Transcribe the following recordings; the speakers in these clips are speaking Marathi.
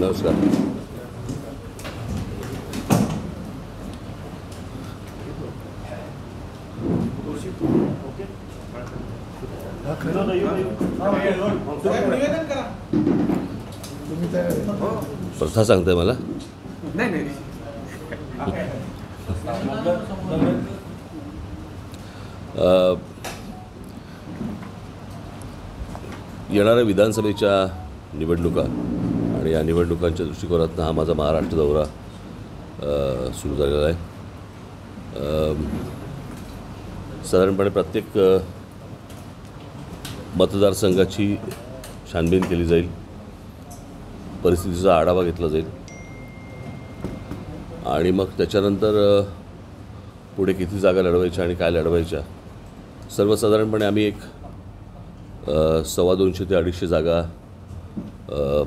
नमस्कार. प्रथा सांगताय मला? नाही. येणाऱ्या विधानसभेच्या निवडणुका आणि या निवडणुकांच्या दृष्टिकोनातून हा माझा महाराष्ट्र दौरा सुरू झालेला आहे. साधारणपणे प्रत्येक मतदारसंघाची छानबीन केली जाईल, परिस्थितीचा आढावा घेतला जाईल आणि मग त्याच्यानंतर पुढे किती जागा लढवायच्या आणि काय लढवायच्या. सर्वसाधारणपणे आम्ही एक 250 ते 250 जागा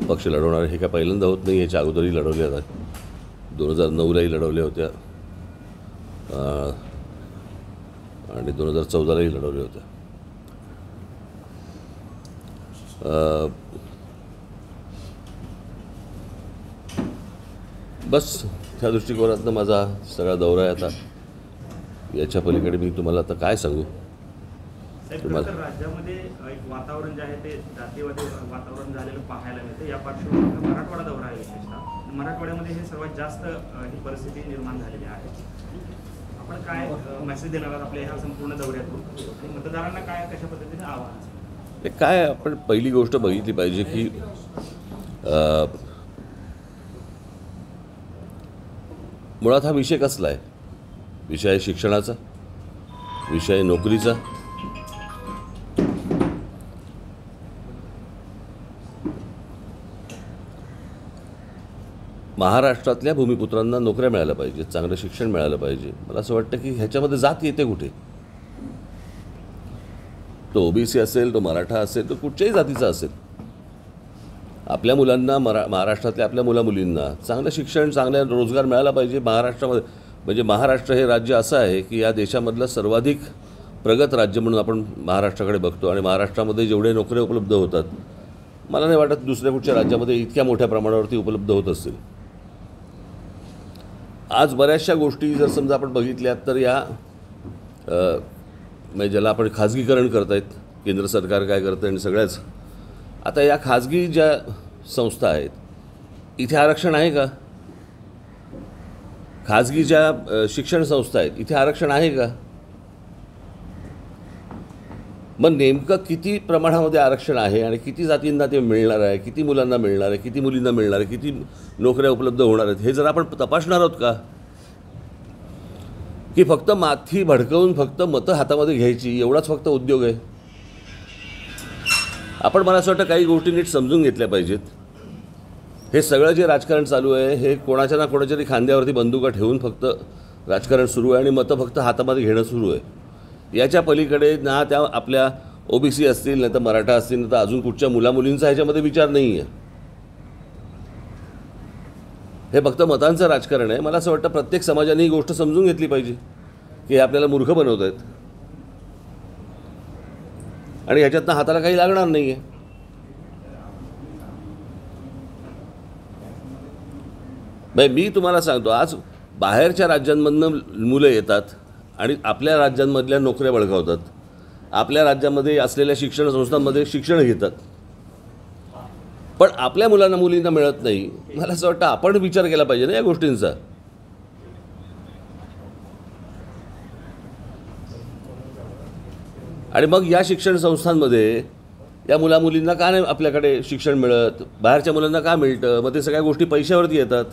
पक्ष लढवणार. हे काय पहिल्यांदा होत नाही, ह्याच्या अगोदरही लढवल्या आहेत. 2009लाही लढवल्या होत्या आणि 2014लाही लढवल्या होत्या. बस त्या दृष्टिकोनातनं माझा सगळा दौरा आहे. आता याच्या पलीकडे मी तुम्हाला आता काय सांगू. तुम्हाला राज्यामध्ये एक वातावरण जे आहे ते जातीवादी वातावरण झालेलं पाहायला मिळतं. या पार्श्वभूमीवर मराठवाडा दौरा आहे. विशेषतः मराठवाड्यामध्ये हे सर्वात जास्त ही परिस्थिती निर्माण झालेली आहे. आपण काय मेसेज देणार आहात आपल्या ह्या संपूर्ण दौऱ्यातून आणि मतदारांना काय कशा पद्धतीने आव्हान? हे काय, आपण पहिली गोष्ट बघितली पाहिजे की मुळात हा विषय कसला आहे. विषय आहे शिक्षणाचा, विषय आहे नोकरीचा, महाराष्ट्रातल्या भूमिपुत्रांना नोकऱ्या मिळाल्या पाहिजेत, चांगलं शिक्षण मिळालं पाहिजे. मला असं वाटतं की ह्याच्यामध्ये जात येते कुठे. तो ओबीसी असेल, तो मराठा असेल, तो कुठच्याही जातीचा असेल, आपल्या मुलांना महाराष्ट्रातल्या आपल्या मुलामुलींना चांगलं शिक्षण, चांगला रोजगार मिळाला पाहिजे. महाराष्ट्रामध्ये म्हणजे महाराष्ट्र हे राज्य असं आहे की या देशामधलं सर्वाधिक प्रगत राज्य म्हणून आपण महाराष्ट्राकडे बघतो आणि महाराष्ट्रामध्ये जेवढे नोकऱ्या उपलब्ध होतात, मला नाही वाटत दुसऱ्या कुठच्या राज्यामध्ये इतक्या मोठ्या प्रमाणावरती उपलब्ध होत असतील. आज बऱ्याचशा गोष्टी जर समजा आपण बघितल्यात तर या म्हणजे ज्याला आपण खाजगीकरण करत आहेत, केंद्र सरकार काय करतं आणि सगळ्याच, आता या खाजगी ज्या संस्था आहेत इथे आरक्षण आहे का? खाजगी ज्या शिक्षण संस्था आहेत इथे आरक्षण आहे का? मग नेमकं किती प्रमाणामध्ये आरक्षण आहे आणि किती जातींना ते मिळणार आहे, किती मुलांना मिळणार आहे, किती मुलींना मिळणार आहे, किती नोकऱ्या उपलब्ध होणार आहेत, हे जर आपण तपासणार आहोत का? की फक्त माथी भडकवून फक्त मतं हातामध्ये घ्यायची एवढाच फक्त उद्योग आहे? आपण मला असं वाटतं काही गोष्टी नीट समजून घेतल्या पाहिजेत. हे सगळं जे राजकारण चालू आहे हे कोणाच्या ना कोणाच्या तरी खांद्यावरती बंदुका ठेवून फक्त राजकारण सुरू आहे आणि मतं फक्त हातामध्ये घेणं सुरू आहे. याच्या पलीकडे ना त्या आपल्या ओबीसी असतील, नाही तर मराठा असतील, नाही तर अजून कुठच्या मुलामुलींचा ह्याच्यामध्ये विचार नाही आहे. हे फक्त मतांचं राजकारण आहे. मला असं वाटतं प्रत्येक समाजाने ही गोष्ट समजून घेतली पाहिजे की हे आपल्याला मूर्ख बनवत आहेत आणि ह्याच्यातनं हाताला काही लागणार नाही आहे. मी तुम्हाला सांगतो, आज बाहेरच्या राज्यांमधनं मुलं येतात आणि आपल्या राज्यांमधल्या नोकऱ्या बळकावतात, आपल्या राज्यामध्ये असलेल्या शिक्षण संस्थांमध्ये शिक्षण घेतात, पण आपल्या मुलांना मुलींना मिळत नाही. मला असं वाटतं आपण विचार केला पाहिजे ना या गोष्टींचा. आणि मग या शिक्षण संस्थांमध्ये या मुलामुलींना का नाही आपल्याकडे शिक्षण मिळत, बाहेरच्या मुलांना का मिळतं? मग ते सगळ्या गोष्टी पैशावरती येतात.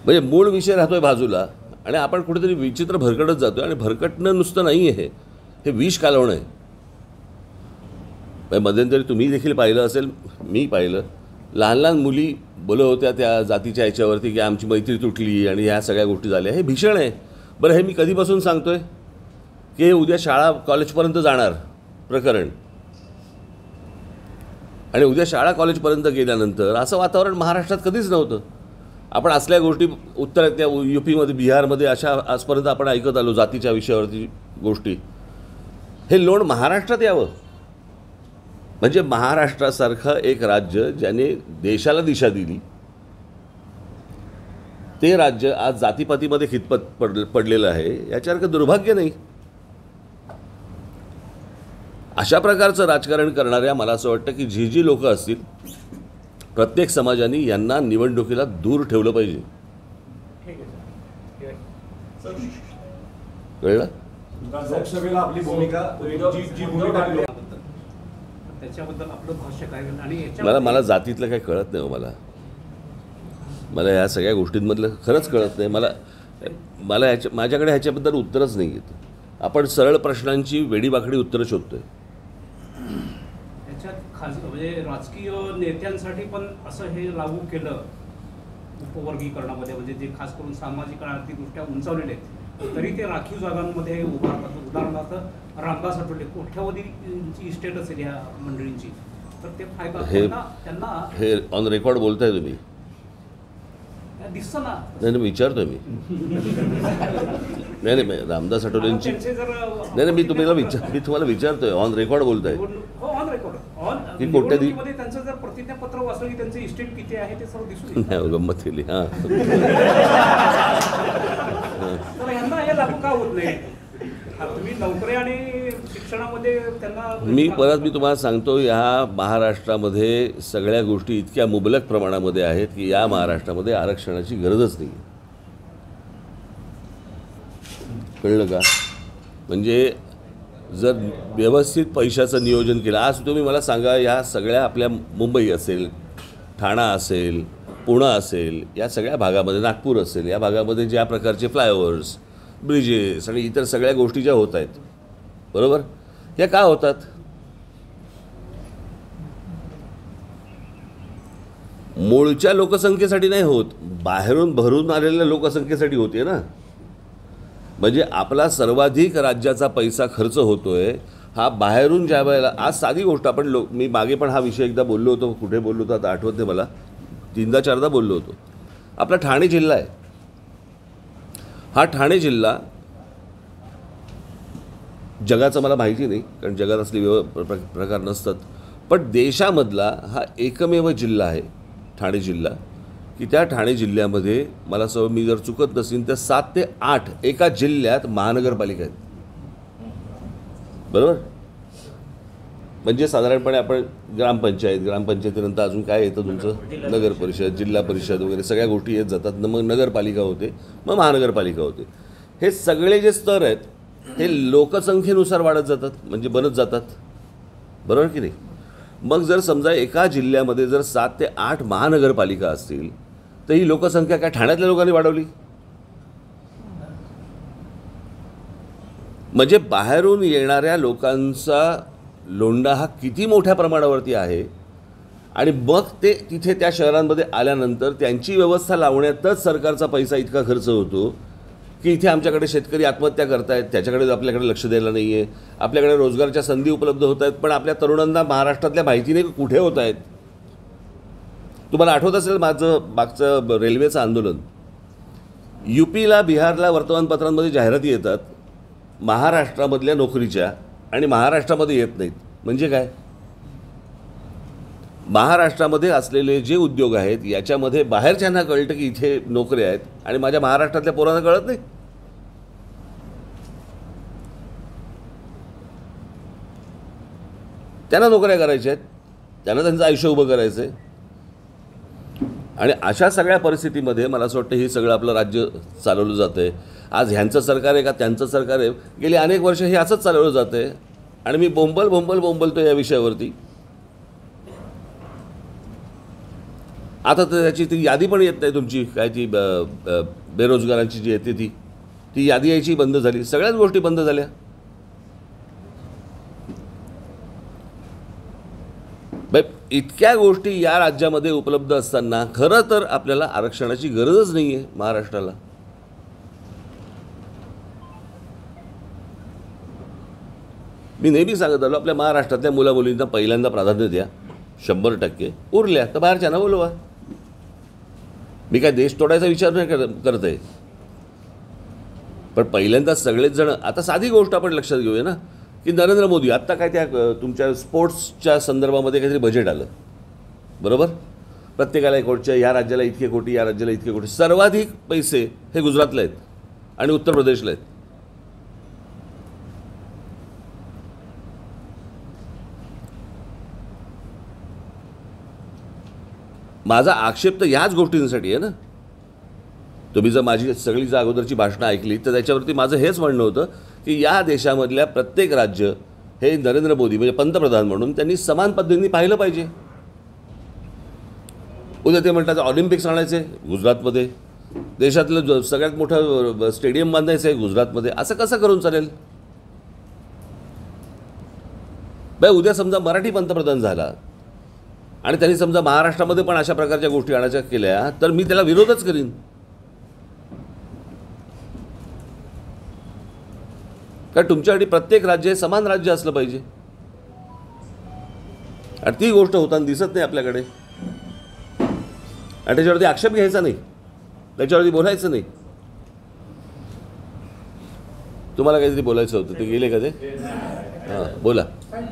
म्हणजे मूळ विषय राहतोय बाजूला आणि आपण कुठेतरी विचित्र भरकटत जातोय. आणि भरकटणं नुसतं नाही आहे, हे विष कालवणं आहे. मध्यंतरी तुम्ही देखील पाहिलं असेल, मी पाहिलं, लहान लहान मुली बोलत होत्या त्या जातीच्या याच्यावरती की आमची मैत्री तुटली आणि ह्या सगळ्या गोष्टी झाल्या. हे भीषण आहे. बरं, हे मी कधीपासून सांगतोय की हे उद्या शाळा कॉलेजपर्यंत जाणार प्रकरण, आणि उद्या शाळा कॉलेजपर्यंत गेल्यानंतर असं वातावरण महाराष्ट्रात कधीच नव्हतं. आपण असल्या गोष्टी उत्तरातल्या UPमध्ये, बिहारमध्ये अशा आजपर्यंत आपण ऐकत आलो जातीच्या विषयावरती गोष्टी. हे लोण महाराष्ट्रात यावं म्हणजे महाराष्ट्रासारखं एक राज्य ज्याने देशाला दिशा दिली, ते राज्य आज जातीपातीमध्ये खितपत पडलेलं आहे, याच्यासारखं दुर्भाग्य नाही. अशा प्रकारचं राजकारण करणाऱ्या मला असं वाटतं की जी लोकं असतील, प्रत्येक समाजाने यांना निवडणुकीला दूर ठेवलं पाहिजे. कळलं? लोकसभेला आपली भूमिका जी भूमिका त्याच्याबद्दल आपलं भाष्य काय आणि मला जातीतलं काही कळत नाही. मला ह्या सगळ्या गोष्टींमधलं खरंच कळत नाही. मला माझ्याकडे ह्याच्याबद्दल उत्तरच नाही येत. आपण सरळ प्रश्नांची वेडीवाकडी उत्तरं शोधतोय. त्याच्यात म्हणजे राजकीय नेत्यांसाठी पण असं हे लागू केलं उपवर्गीकरणामध्ये, म्हणजे जे खास करून सामाजिक आणि आर्थिकदृष्ट्या उंचावलेले आहेत तरी ते राखीव जागांमध्ये उभारतात. उदाहरणार्थ रामदास आठवले कोट्यावधीची इस्टेट असेल ह्या मंडळींची, तर ते फायदा त्यांना हे ऑन रेकॉर्ड बोलताय तुम्ही? दिसतं ना. नाही विचारतोय मी. नाही रामदास आठवलेंची नाही मी तुम्हाला विचारतोय. ऑन रेकॉर्ड बोलताय ऑन रेकॉर्ड की कोट्याधी त्यांचं जर प्रतिज्ञापत्र वाचलं की त्यांचं इस्टेट किती आहे ते सर्व दिसून नाही गंमत केली. हां तर यांना हे लागू का होत नाही? तुम्ही नोकरी आणि शिक्षणामध्ये त्यांना मी तुम्हाला सांगतो, या महाराष्ट्रामध्ये सगळ्या गोष्टी इतक्या मुबलक प्रमाणामध्ये आहेत की या महाराष्ट्रामध्ये आरक्षणाची गरजच नाही. कळलं का? म्हणजे जर व्यवस्थित पैशाचं नियोजन केलं, आज तुम्ही मला सांगा, या सगळ्या आपल्या मुंबई असेल, ठाणा असेल, पुणे असेल, या सगळ्या भागामध्ये, नागपूर असेल, या भागामध्ये ज्या प्रकारचे फ्लायओव्हर्स, ब्रिजेस आणि इतर सगळ्या गोष्टी ज्या होत आहेत, बरोबर, ह्या का होतात? मूळच्या लोकसंख्येसाठी नाही होत, बाहेरून भरून आलेल्या लोकसंख्येसाठी होते ना. म्हणजे आपला सर्वाधिक राज्याचा पैसा खर्च होतोय हा बाहेरून ज्या वेळेला. आज साधी गोष्ट, आपण मी मागे पण हा विषय एकदा बोललो होतो, कुठे बोललो होतो आता आठवत नाही मला, 3दा-4दा बोललो होतो. आपला ठाणे जिल्हा आहे. हा ठाणे जिल्हा जगाचं मला माहिती नाही, कारण जगात असले प्रकार नसतात, पण देशामधला हा एकमेव जिल्हा आहे ठाणे जिल्हा, की त्या ठाणे जिल्ह्यामध्ये मला मी जर चुकत नसेल तर 7 ते 8 एका जिल्ह्यात महानगरपालिका आहेत. बरोबर? म्हणजे साधारणपणे आपण ग्रामपंचायतीनंतर अजून काय येतं तुमचं? नगर परिषद, जिल्हा परिषद वगैरे सगळ्या गोष्टी येत जातात. मग नगरपालिका होते, मग महानगरपालिका होते. हे सगळे जे स्तर आहेत हे लोकसंख्येनुसार वाढत जातात, म्हणजे बनत जातात. बरोबर की नाही? मग जर समजा एका जिल्ह्यामध्ये जर 7 ते 8 महानगरपालिका असतील तर ही लोकसंख्या काय ठाण्यातल्या लोकांनी वाढवली? म्हणजे बाहेरून येणाऱ्या लोकांचा लोंढा हा किती मोठ्या प्रमाणावरती आहे. आणि मग ते तिथे त्या शहरांमध्ये आल्यानंतर त्यांची व्यवस्था लावण्यातच सरकारचा पैसा इतका खर्च होतो की इथे आमच्याकडे शेतकरी आत्महत्या करतायत, त्याच्याकडे आपल्याकडे लक्ष द्यायला नाही आहे. आपल्याकडे रोजगाराच्या संधी उपलब्ध होत आहेत, पण आपल्या तरुणांना महाराष्ट्रातल्या माहिती नाही कुठे होत आहेत. तुम्हाला आठवत असेल माझं मागचं रेल्वेचं आंदोलन, UPला, बिहारला वर्तमानपत्रांमध्ये जाहिराती येतात महाराष्ट्रामधल्या नोकरीच्या, आणि महाराष्ट्रामध्ये येत नाहीत. म्हणजे काय? महाराष्ट्रामध्ये असलेले जे उद्योग आहेत याच्यामध्ये बाहेरच्यांना कळतं की इथे नोकऱ्या आहेत, आणि माझ्या महाराष्ट्रातल्या पोरांना कळत नाही. त्यांना नोकऱ्या करायच्या आहेत, त्यांना त्यांचं आयुष्य उभं करायचं आहे. आणि अशा सगळ्या परिस्थितीमध्ये मला असं वाटतं हे सगळं आपलं राज्य चालवलं जातं आहे. आज ह्यांचं सरकार आहे का त्यांचं सरकार आहे, गेली अनेक वर्ष हे असंच चालवलं जातं आहे. आणि मी बोंबलतो या विषयावरती. आता तर त्याची ती यादी पण येत नाही तुमची, काय ती बेरोजगारांची जी येते ती यादी यायची बंद झाली. सगळ्याच गोष्टी बंद झाल्या. इतक्या गोष्टी या राज्यामध्ये उपलब्ध असताना खरं तर आपल्याला आरक्षणाची गरजच नाही आहे महाराष्ट्राला. मी नेहमी सांगत आलो, आपल्या महाराष्ट्रातल्या मुलामुलींना पहिल्यांदा प्राधान्य द्या, 100%. उरल्या तर बाहेरच्यांना बोलवा. मी काय देश तोडायचा विचार नाही करत आहे, पण पहिल्यांदा सगळेच जण. आता साधी गोष्ट आपण लक्षात घेऊया ना, की नरेंद्र मोदी आत्ता काय त्या तुमच्या स्पोर्ट्सच्या संदर्भामध्ये काहीतरी बजेट आलं, बरोबर? प्रत्येकाला 1 कोटी, या राज्याला इतके कोटी, या राज्याला इतके कोटी. सर्वाधिक पैसे हे गुजरातला आहेत आणि उत्तर प्रदेशला आहेत. माझा आक्षेप तर याच गोष्टींसाठी आहे ना. तुम्ही जर माझी सगळी जर अगोदरची भाषणं ऐकली तर त्याच्यावरती माझं हेच म्हणणं होतं की या देशामधल्या प्रत्येक राज्य हे नरेंद्र मोदी म्हणजे पंतप्रधान म्हणून त्यांनी समान पद्धतीने पाहिलं पाहिजे. उद्या ते म्हणतात ऑलिम्पिक्स आणायचे गुजरातमध्ये, देशातलं सगळ्यात मोठं स्टेडियम बांधायचं आहे गुजरातमध्ये. असं कसं करून चालेल? बाय उद्या समजा मराठी पंतप्रधान झाला आणि त्यांनी समजा महाराष्ट्रामध्ये पण अशा प्रकारच्या गोष्टी आणायच्या केल्या तर मी त्याला विरोधच करीन. कारण तुमच्यासाठी प्रत्येक राज्य हे समान राज्य असलं पाहिजे आणि ती गोष्ट होताना दिसत नाही आपल्याकडे. आणि त्याच्यावरती आक्षेप घ्यायचा नाही, त्याच्यावरती बोलायचं नाही. तुम्हाला काहीतरी बोलायचं होतं, ते गेले का ते? हां बोला.